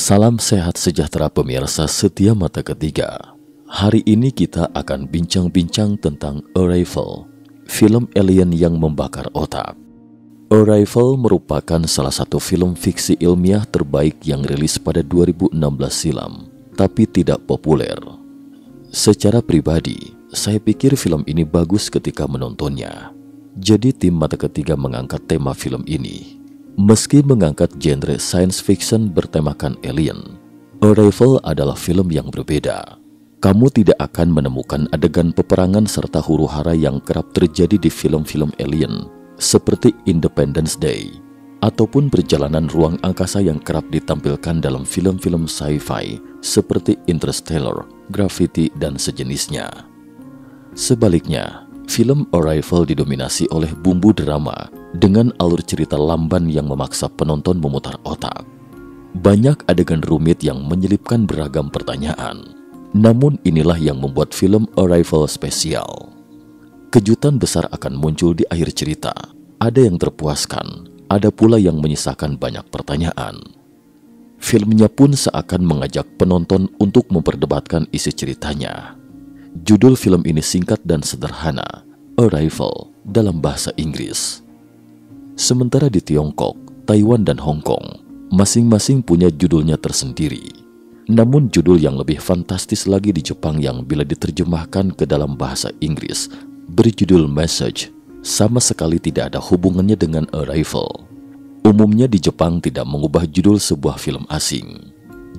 Salam sehat sejahtera pemirsa setia Mata Ketiga. Hari ini kita akan bincang-bincang tentang Arrival, film alien yang membakar otak. Arrival merupakan salah satu film fiksi ilmiah terbaik yang rilis pada 2016 silam, tapi tidak populer. Secara pribadi, saya pikir film ini bagus ketika menontonnya. Jadi tim Mata Ketiga mengangkat tema film ini. Meski mengangkat genre science fiction bertemakan alien, Arrival adalah film yang berbeda. Kamu tidak akan menemukan adegan peperangan serta huru-hara yang kerap terjadi di film-film alien, seperti Independence Day, ataupun perjalanan ruang angkasa yang kerap ditampilkan dalam film-film sci-fi seperti Interstellar, Gravity, dan sejenisnya. Sebaliknya, film Arrival didominasi oleh bumbu drama dengan alur cerita lamban yang memaksa penonton memutar otak. Banyak adegan rumit yang menyelipkan beragam pertanyaan. Namun inilah yang membuat film Arrival spesial. Kejutan besar akan muncul di akhir cerita. Ada yang terpuaskan, ada pula yang menyisakan banyak pertanyaan. Filmnya pun seakan mengajak penonton untuk memperdebatkan isi ceritanya. Judul film ini singkat dan sederhana, Arrival dalam bahasa Inggris. Sementara di Tiongkok, Taiwan, dan Hong Kong, masing-masing punya judulnya tersendiri. Namun judul yang lebih fantastis lagi di Jepang yang bila diterjemahkan ke dalam bahasa Inggris berjudul Message, sama sekali tidak ada hubungannya dengan Arrival. Umumnya di Jepang tidak mengubah judul sebuah film asing.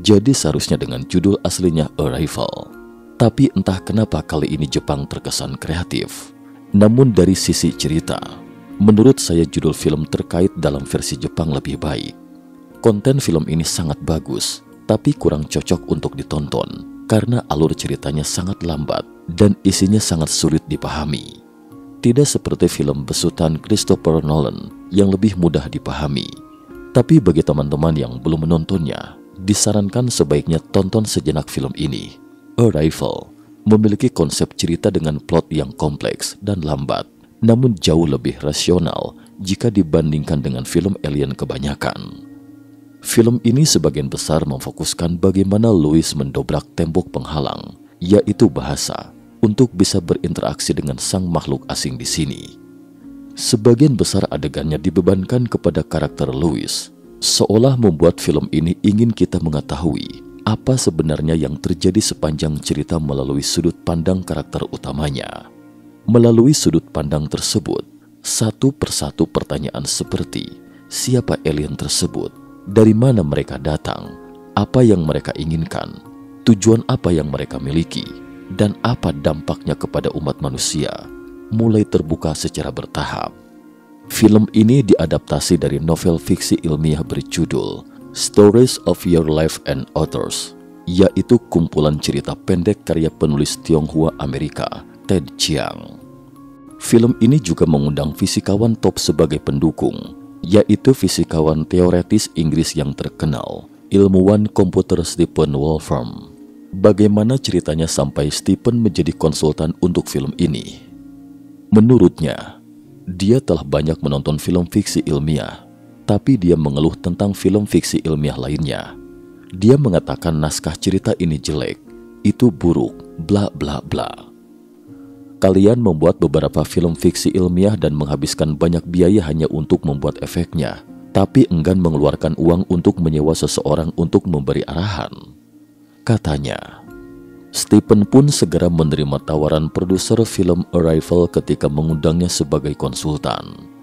Jadi seharusnya dengan judul aslinya Arrival. Tapi entah kenapa kali ini Jepang terkesan kreatif. Namun dari sisi cerita, menurut saya judul film terkait dalam versi Jepang lebih baik. Konten film ini sangat bagus, tapi kurang cocok untuk ditonton karena alur ceritanya sangat lambat dan isinya sangat sulit dipahami. Tidak seperti film besutan Christopher Nolan yang lebih mudah dipahami. Tapi bagi teman-teman yang belum menontonnya, disarankan sebaiknya tonton sejenak film ini. Arrival memiliki konsep cerita dengan plot yang kompleks dan lambat, namun jauh lebih rasional jika dibandingkan dengan film alien kebanyakan. Film ini sebagian besar memfokuskan bagaimana Louis mendobrak tembok penghalang, yaitu bahasa, untuk bisa berinteraksi dengan sang makhluk asing di sini. Sebagian besar adegannya dibebankan kepada karakter Louis, seolah membuat film ini ingin kita mengetahui apa sebenarnya yang terjadi sepanjang cerita melalui sudut pandang karakter utamanya. Melalui sudut pandang tersebut, satu persatu pertanyaan seperti siapa alien tersebut, dari mana mereka datang, apa yang mereka inginkan, tujuan apa yang mereka miliki, dan apa dampaknya kepada umat manusia, mulai terbuka secara bertahap. Film ini diadaptasi dari novel fiksi ilmiah berjudul Stories of Your Life and Others, yaitu kumpulan cerita pendek karya penulis Tionghoa Amerika, Ted Chiang. Film ini juga mengundang fisikawan top sebagai pendukung, yaitu fisikawan teoretis Inggris yang terkenal, ilmuwan komputer Stephen Wolfram. Bagaimana ceritanya sampai Stephen menjadi konsultan untuk film ini? Menurutnya, dia telah banyak menonton film fiksi ilmiah, tapi dia mengeluh tentang film fiksi ilmiah lainnya. Dia mengatakan naskah cerita ini jelek, itu buruk, bla bla bla. Kalian membuat beberapa film fiksi ilmiah dan menghabiskan banyak biaya hanya untuk membuat efeknya, tapi enggan mengeluarkan uang untuk menyewa seseorang untuk memberi arahan, katanya. Stephen pun segera menerima tawaran produser film Arrival ketika mengundangnya sebagai konsultan.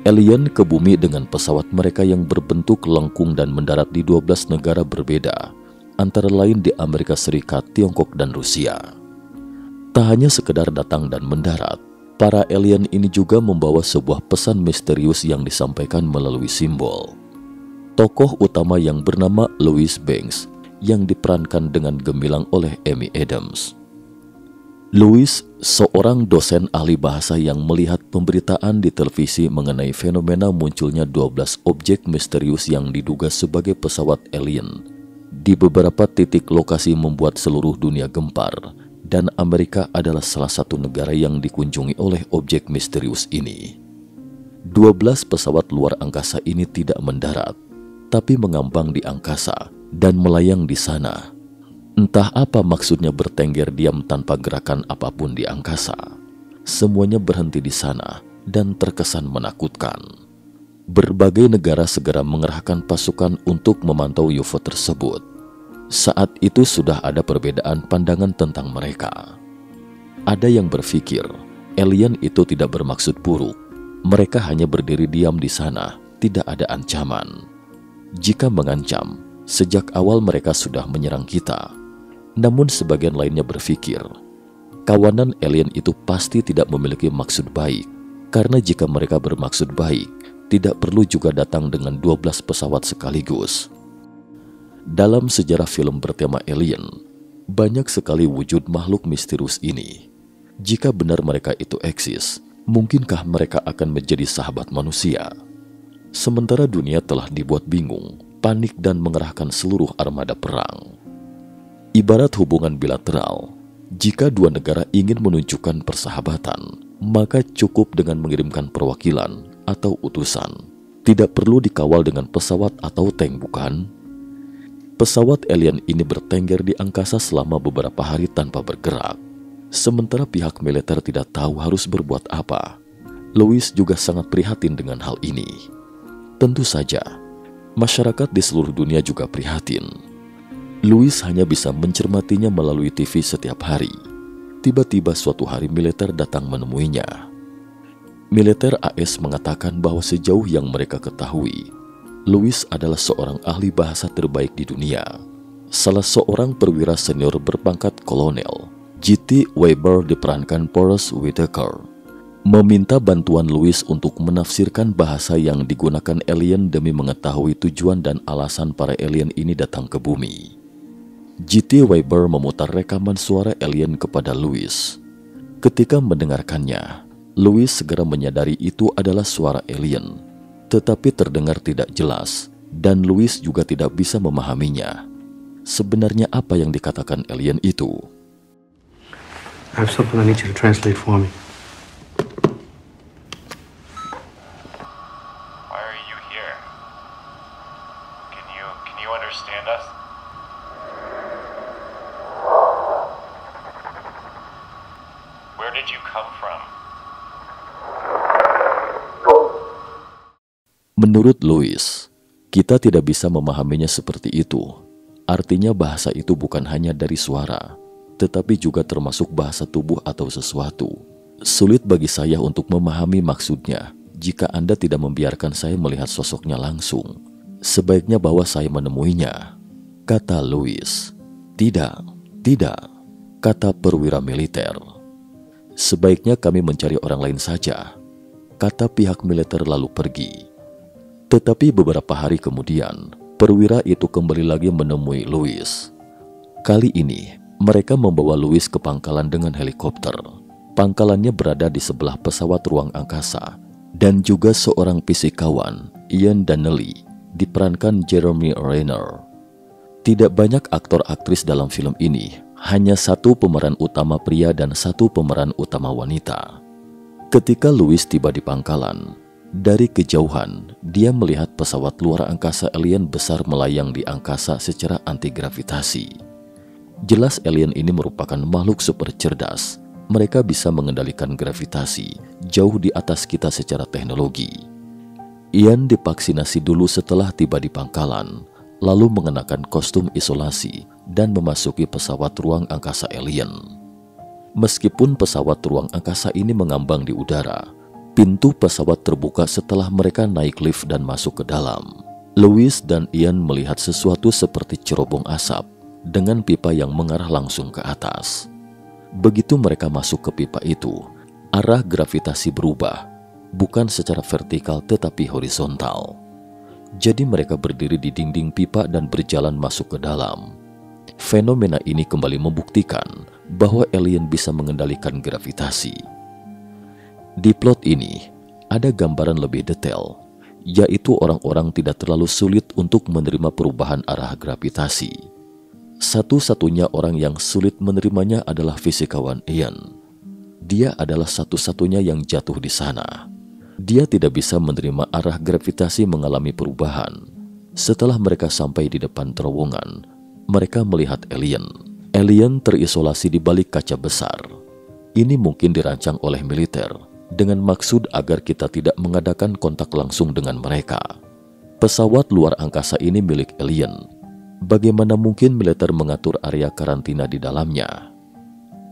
Alien ke bumi dengan pesawat mereka yang berbentuk lengkung dan mendarat di 12 negara berbeda, antara lain di Amerika Serikat, Tiongkok, dan Rusia. Tak hanya sekedar datang dan mendarat, para alien ini juga membawa sebuah pesan misterius yang disampaikan melalui simbol. Tokoh utama yang bernama Louis Banks yang diperankan dengan gemilang oleh Amy Adams. Louis, seorang dosen ahli bahasa yang melihat pemberitaan di televisi mengenai fenomena munculnya 12 objek misterius yang diduga sebagai pesawat alien di beberapa titik lokasi membuat seluruh dunia gempar, dan Amerika adalah salah satu negara yang dikunjungi oleh objek misterius ini. 12 pesawat luar angkasa ini tidak mendarat, tapi mengambang di angkasa dan melayang di sana. Entah apa maksudnya bertengger diam tanpa gerakan apapun di angkasa. Semuanya berhenti di sana dan terkesan menakutkan. Berbagai negara segera mengerahkan pasukan untuk memantau UFO tersebut. Saat itu sudah ada perbedaan pandangan tentang mereka. Ada yang berpikir alien itu tidak bermaksud buruk. Mereka hanya berdiri diam di sana, tidak ada ancaman. Jika mengancam, sejak awal mereka sudah menyerang kita. Namun sebagian lainnya berpikir, kawanan alien itu pasti tidak memiliki maksud baik, karena jika mereka bermaksud baik, tidak perlu juga datang dengan 12 pesawat sekaligus. Dalam sejarah film bertema alien, banyak sekali wujud makhluk misterius ini. Jika benar mereka itu eksis, mungkinkah mereka akan menjadi sahabat manusia? Sementara dunia telah dibuat bingung, panik dan mengerahkan seluruh armada perang. Ibarat hubungan bilateral, jika dua negara ingin menunjukkan persahabatan, maka cukup dengan mengirimkan perwakilan atau utusan. Tidak perlu dikawal dengan pesawat atau tank, bukan? Pesawat alien ini bertengger di angkasa selama beberapa hari tanpa bergerak. Sementara pihak militer tidak tahu harus berbuat apa. Louis juga sangat prihatin dengan hal ini. Tentu saja, masyarakat di seluruh dunia juga prihatin. Louis hanya bisa mencermatinya melalui TV setiap hari. Tiba-tiba suatu hari militer datang menemuinya. Militer AS mengatakan bahwa sejauh yang mereka ketahui, Louis adalah seorang ahli bahasa terbaik di dunia. Salah seorang perwira senior berpangkat kolonel, G.T. Weber diperankan Forrest Whitaker, meminta bantuan Louis untuk menafsirkan bahasa yang digunakan alien demi mengetahui tujuan dan alasan para alien ini datang ke bumi. G.T. Weber memutar rekaman suara alien kepada Louis. Ketika mendengarkannya, Louis segera menyadari itu adalah suara alien, tetapi terdengar tidak jelas, dan Louis juga tidak bisa memahaminya. Sebenarnya apa yang dikatakan alien itu? I have something I need you to translate for me. Why are you here? Can you understand us? Where did you come from? Menurut Louis, kita tidak bisa memahaminya seperti itu. Artinya bahasa itu bukan hanya dari suara, tetapi juga termasuk bahasa tubuh atau sesuatu. Sulit bagi saya untuk memahami maksudnya jika Anda tidak membiarkan saya melihat sosoknya langsung. Sebaiknya bawa saya menemuinya, kata Louis. Tidak, kata perwira militer. Sebaiknya kami mencari orang lain saja, kata pihak militer lalu pergi. Tetapi beberapa hari kemudian, perwira itu kembali lagi menemui Louis. Kali ini, mereka membawa Louis ke pangkalan dengan helikopter. Pangkalannya berada di sebelah pesawat ruang angkasa, dan juga seorang fisikawan, Ian Donnelly, diperankan Jeremy Renner. Tidak banyak aktor aktris dalam film ini, hanya satu pemeran utama pria dan satu pemeran utama wanita. Ketika Louis tiba di pangkalan, dari kejauhan dia melihat pesawat luar angkasa alien besar melayang di angkasa secara anti-gravitasi. Jelas alien ini merupakan makhluk super cerdas. Mereka bisa mengendalikan gravitasi jauh di atas kita secara teknologi. Ian divaksinasi dulu setelah tiba di pangkalan, lalu mengenakan kostum isolasi dan memasuki pesawat ruang angkasa alien. Meskipun pesawat ruang angkasa ini mengambang di udara, pintu pesawat terbuka setelah mereka naik lift dan masuk ke dalam. Louis dan Ian melihat sesuatu seperti cerobong asap dengan pipa yang mengarah langsung ke atas. Begitu mereka masuk ke pipa itu, arah gravitasi berubah, bukan secara vertikal tetapi horizontal. Jadi mereka berdiri di dinding pipa dan berjalan masuk ke dalam. Fenomena ini kembali membuktikan bahwa alien bisa mengendalikan gravitasi. Di plot ini, ada gambaran lebih detail, yaitu orang-orang tidak terlalu sulit untuk menerima perubahan arah gravitasi. Satu-satunya orang yang sulit menerimanya adalah fisikawan Ian. Dia adalah satu-satunya yang jatuh di sana. Dia tidak bisa menerima arah gravitasi mengalami perubahan. Setelah mereka sampai di depan terowongan, mereka melihat alien. Alien terisolasi di balik kaca besar. Ini mungkin dirancang oleh militer dengan maksud agar kita tidak mengadakan kontak langsung dengan mereka. Pesawat luar angkasa ini milik alien. Bagaimana mungkin militer mengatur area karantina di dalamnya?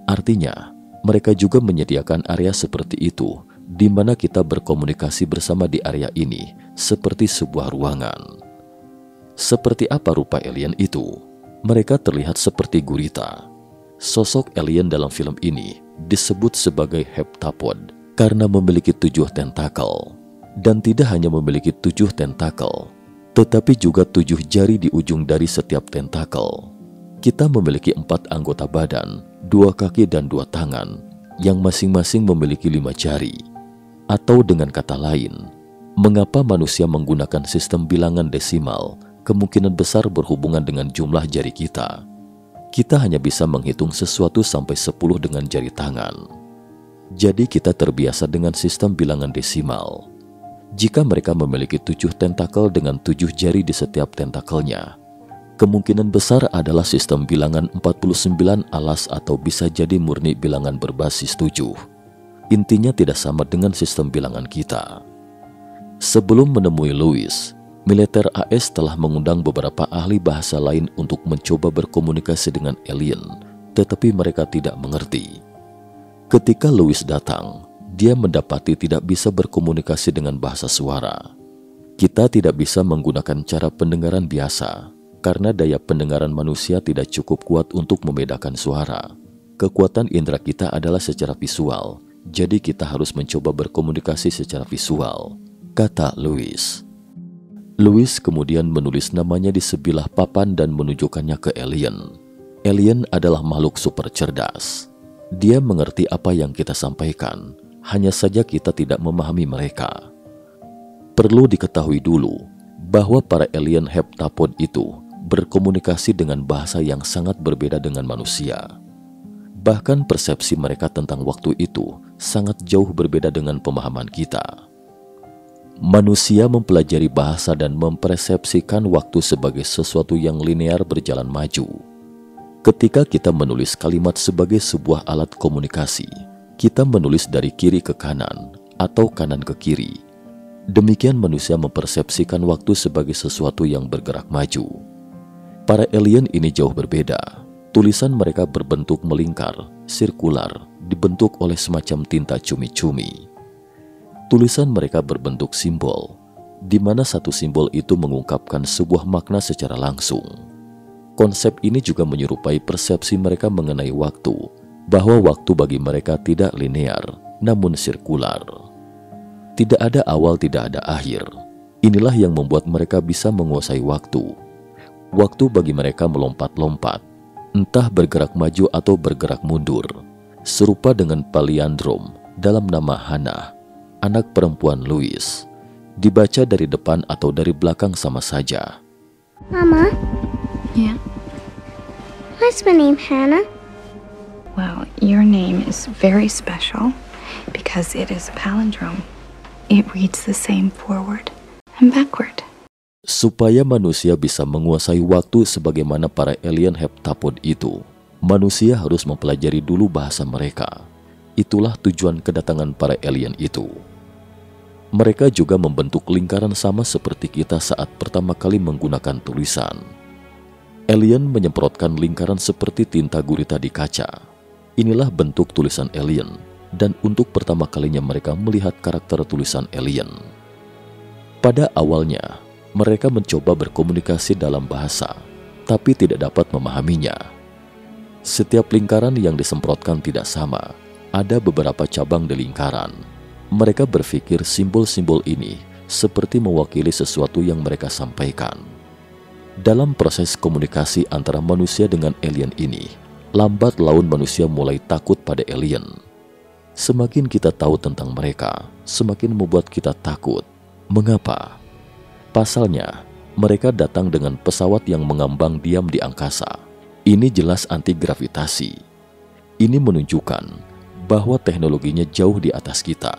Artinya, mereka juga menyediakan area seperti itu, di mana kita berkomunikasi bersama di area ini, seperti sebuah ruangan. Seperti apa rupa alien itu? Mereka terlihat seperti gurita. Sosok alien dalam film ini disebut sebagai heptapod karena memiliki 7 tentakel. Dan tidak hanya memiliki 7 tentakel, tetapi juga 7 jari di ujung dari setiap tentakel. Kita memiliki 4 anggota badan, 2 kaki dan 2 tangan, yang masing-masing memiliki 5 jari. Atau dengan kata lain, mengapa manusia menggunakan sistem bilangan desimal kemungkinan besar berhubungan dengan jumlah jari kita. Kita hanya bisa menghitung sesuatu sampai 10 dengan jari tangan. Jadi kita terbiasa dengan sistem bilangan desimal. Jika mereka memiliki 7 tentakel dengan 7 jari di setiap tentakelnya, kemungkinan besar adalah sistem bilangan 49 alas atau bisa jadi murni bilangan berbasis 7. Intinya tidak sama dengan sistem bilangan kita. Sebelum menemui Louis, militer AS telah mengundang beberapa ahli bahasa lain untuk mencoba berkomunikasi dengan alien, tetapi mereka tidak mengerti. Ketika Louis datang, dia mendapati tidak bisa berkomunikasi dengan bahasa suara. Kita tidak bisa menggunakan cara pendengaran biasa, karena daya pendengaran manusia tidak cukup kuat untuk membedakan suara. Kekuatan indera kita adalah secara visual, jadi kita harus mencoba berkomunikasi secara visual, kata Louis. Louis kemudian menulis namanya di sebilah papan dan menunjukkannya ke alien. Alien adalah makhluk super cerdas. Dia mengerti apa yang kita sampaikan, hanya saja kita tidak memahami mereka. Perlu diketahui dulu bahwa para alien heptapod itu berkomunikasi dengan bahasa yang sangat berbeda dengan manusia. Bahkan persepsi mereka tentang waktu itu sangat jauh berbeda dengan pemahaman kita. Manusia mempelajari bahasa dan mempersepsikan waktu sebagai sesuatu yang linear berjalan maju. Ketika kita menulis kalimat sebagai sebuah alat komunikasi, kita menulis dari kiri ke kanan atau kanan ke kiri. Demikian manusia mempersepsikan waktu sebagai sesuatu yang bergerak maju. Para alien ini jauh berbeda. Tulisan mereka berbentuk melingkar, sirkular, dibentuk oleh semacam tinta cumi-cumi. Tulisan mereka berbentuk simbol, di mana satu simbol itu mengungkapkan sebuah makna secara langsung. Konsep ini juga menyerupai persepsi mereka mengenai waktu, bahwa waktu bagi mereka tidak linear, namun sirkular. Tidak ada awal, tidak ada akhir. Inilah yang membuat mereka bisa menguasai waktu. Waktu bagi mereka melompat-lompat, entah bergerak maju atau bergerak mundur, serupa dengan palindrom dalam nama Hannah, anak perempuan Louis. Dibaca dari depan atau dari belakang sama saja. Mama? Yeah? What's my name, Hannah? Well, your name is very special because it is a palindrome. It reads the same forward and backward. Supaya manusia bisa menguasai waktu sebagaimana para alien heptapod itu, manusia harus mempelajari dulu bahasa mereka. Itulah tujuan kedatangan para alien itu. Mereka juga membentuk lingkaran sama seperti kita saat pertama kali menggunakan tulisan. Alien menyemprotkan lingkaran seperti tinta gurita di kaca. Inilah bentuk tulisan alien, dan untuk pertama kalinya mereka melihat karakter tulisan alien. Pada awalnya, mereka mencoba berkomunikasi dalam bahasa, tapi tidak dapat memahaminya. Setiap lingkaran yang disemprotkan tidak sama. Ada beberapa cabang di lingkaran. Mereka berpikir simbol-simbol ini seperti mewakili sesuatu yang mereka sampaikan. Dalam proses komunikasi antara manusia dengan alien ini, lambat laun manusia mulai takut pada alien. Semakin kita tahu tentang mereka, semakin membuat kita takut. Mengapa? Pasalnya, mereka datang dengan pesawat yang mengambang diam di angkasa. Ini jelas anti-gravitasi. Ini menunjukkan bahwa teknologinya jauh di atas kita.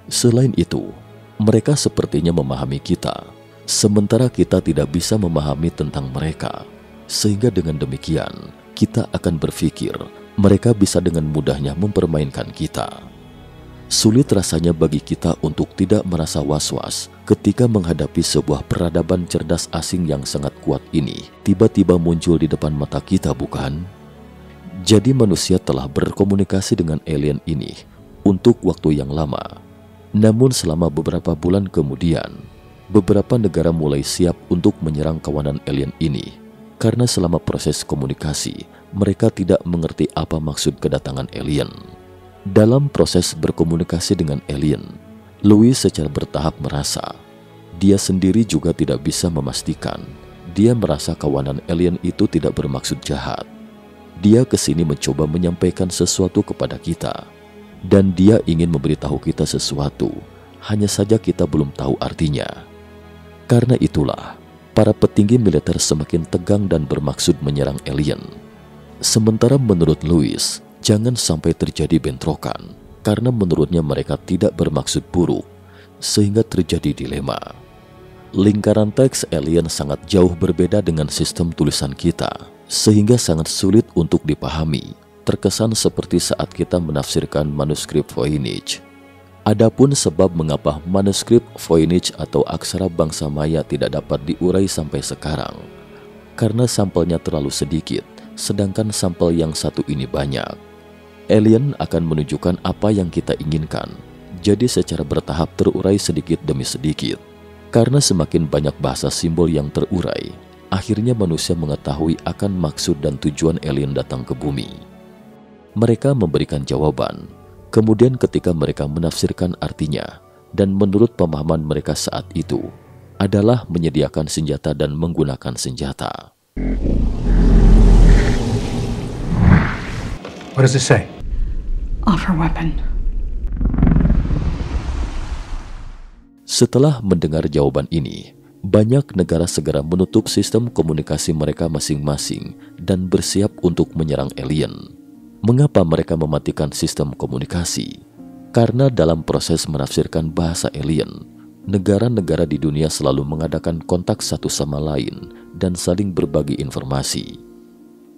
Selain itu, mereka sepertinya memahami kita, Sementara kita tidak bisa memahami tentang mereka, sehingga dengan demikian kita akan berpikir mereka bisa dengan mudahnya mempermainkan kita. Sulit rasanya bagi kita untuk tidak merasa was-was ketika menghadapi sebuah peradaban cerdas asing yang sangat kuat ini tiba-tiba muncul di depan mata kita, bukan? Jadi manusia telah berkomunikasi dengan alien ini untuk waktu yang lama. Namun selama beberapa bulan kemudian, beberapa negara mulai siap untuk menyerang kawanan alien ini karena selama proses komunikasi mereka tidak mengerti apa maksud kedatangan alien. Dalam proses berkomunikasi dengan alien, Louis secara bertahap merasa dia sendiri juga tidak bisa memastikan. Dia merasa kawanan alien itu tidak bermaksud jahat. Dia kesini mencoba menyampaikan sesuatu kepada kita, dan dia ingin memberitahu kita sesuatu, hanya saja kita belum tahu artinya. Karena itulah, para petinggi militer semakin tegang dan bermaksud menyerang alien. Sementara menurut Louis, jangan sampai terjadi bentrokan, karena menurutnya mereka tidak bermaksud buruk, sehingga terjadi dilema. Lingkaran teks alien sangat jauh berbeda dengan sistem tulisan kita, sehingga sangat sulit untuk dipahami, terkesan seperti saat kita menafsirkan manuskrip Voynich. Adapun sebab mengapa manuskrip Voynich atau aksara bangsa Maya tidak dapat diurai sampai sekarang, karena sampelnya terlalu sedikit, sedangkan sampel yang satu ini banyak. Alien akan menunjukkan apa yang kita inginkan, jadi secara bertahap terurai sedikit demi sedikit. Karena semakin banyak bahasa simbol yang terurai, akhirnya manusia mengetahui akan maksud dan tujuan alien datang ke bumi. Mereka memberikan jawaban, kemudian ketika mereka menafsirkan artinya, dan menurut pemahaman mereka saat itu, adalah menyediakan senjata dan menggunakan senjata. What does it say? Offer weapon. Setelah mendengar jawaban ini, banyak negara segera menutup sistem komunikasi mereka masing-masing dan bersiap untuk menyerang alien. Mengapa mereka mematikan sistem komunikasi? Karena dalam proses menafsirkan bahasa alien, negara-negara di dunia selalu mengadakan kontak satu sama lain dan saling berbagi informasi.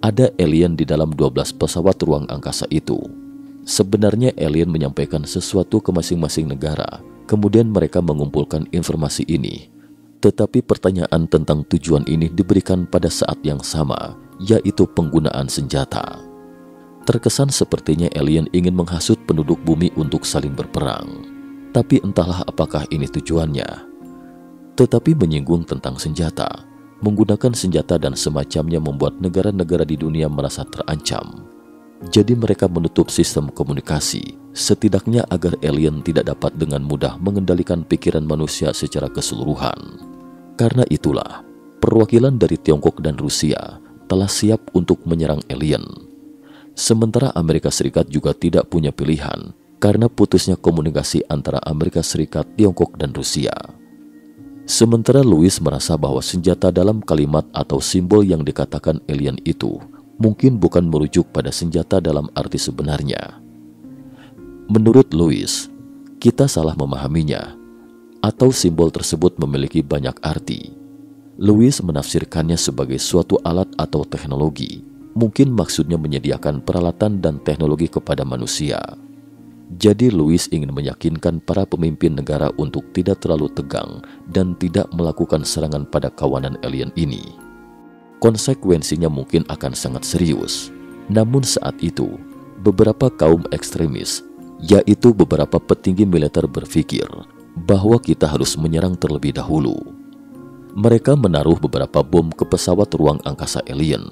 Ada alien di dalam 12 pesawat ruang angkasa itu. Sebenarnya alien menyampaikan sesuatu ke masing-masing negara, kemudian mereka mengumpulkan informasi ini. Tetapi pertanyaan tentang tujuan ini diberikan pada saat yang sama, yaitu penggunaan senjata. Terkesan sepertinya alien ingin menghasut penduduk bumi untuk saling berperang. Tapi entahlah apakah ini tujuannya. Tetapi menyinggung tentang senjata, menggunakan senjata dan semacamnya membuat negara-negara di dunia merasa terancam. Jadi mereka menutup sistem komunikasi, setidaknya agar alien tidak dapat dengan mudah mengendalikan pikiran manusia secara keseluruhan. Karena itulah, perwakilan dari Tiongkok dan Rusia telah siap untuk menyerang alien. Sementara Amerika Serikat juga tidak punya pilihan karena putusnya komunikasi antara Amerika Serikat, Tiongkok, dan Rusia. Sementara Louis merasa bahwa senjata dalam kalimat atau simbol yang dikatakan alien itu mungkin bukan merujuk pada senjata dalam arti sebenarnya. Menurut Louis, kita salah memahaminya, atau simbol tersebut memiliki banyak arti. Louis menafsirkannya sebagai suatu alat atau teknologi, mungkin maksudnya menyediakan peralatan dan teknologi kepada manusia. Jadi Louis ingin meyakinkan para pemimpin negara untuk tidak terlalu tegang dan tidak melakukan serangan pada kawanan alien ini. Konsekuensinya mungkin akan sangat serius. Namun saat itu, beberapa kaum ekstremis, yaitu beberapa petinggi militer berpikir bahwa kita harus menyerang terlebih dahulu. Mereka menaruh beberapa bom ke pesawat ruang angkasa alien.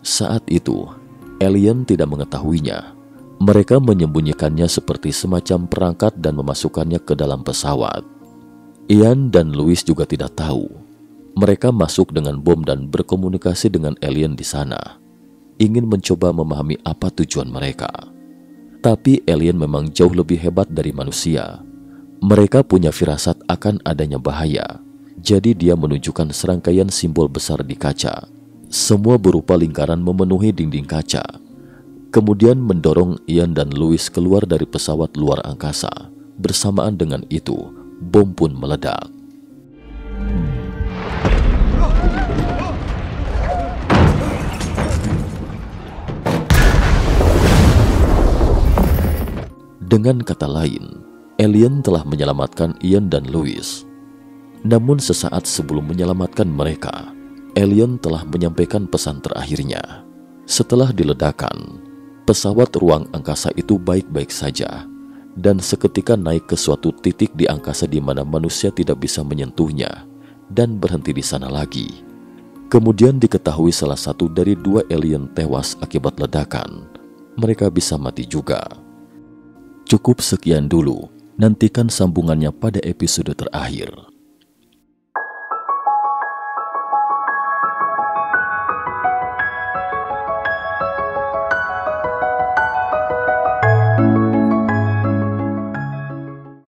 Saat itu, alien tidak mengetahuinya. Mereka menyembunyikannya seperti semacam perangkat dan memasukkannya ke dalam pesawat. Ian dan Louis juga tidak tahu. Mereka masuk dengan bom dan berkomunikasi dengan alien di sana, ingin mencoba memahami apa tujuan mereka. Tapi alien memang jauh lebih hebat dari manusia. Mereka punya firasat akan adanya bahaya, jadi dia menunjukkan serangkaian simbol besar di kaca. Semua berupa lingkaran memenuhi dinding kaca. Kemudian mendorong Ian dan Louis keluar dari pesawat luar angkasa. Bersamaan dengan itu, bom pun meledak. Dengan kata lain, alien telah menyelamatkan Ian dan Louis. Namun sesaat sebelum menyelamatkan mereka, alien telah menyampaikan pesan terakhirnya. Setelah diledakkan, pesawat ruang angkasa itu baik-baik saja dan seketika naik ke suatu titik di angkasa di mana manusia tidak bisa menyentuhnya dan berhenti di sana lagi. Kemudian diketahui salah satu dari 2 alien tewas akibat ledakan. Mereka bisa mati juga. Cukup sekian dulu. Nantikan sambungannya pada episode terakhir.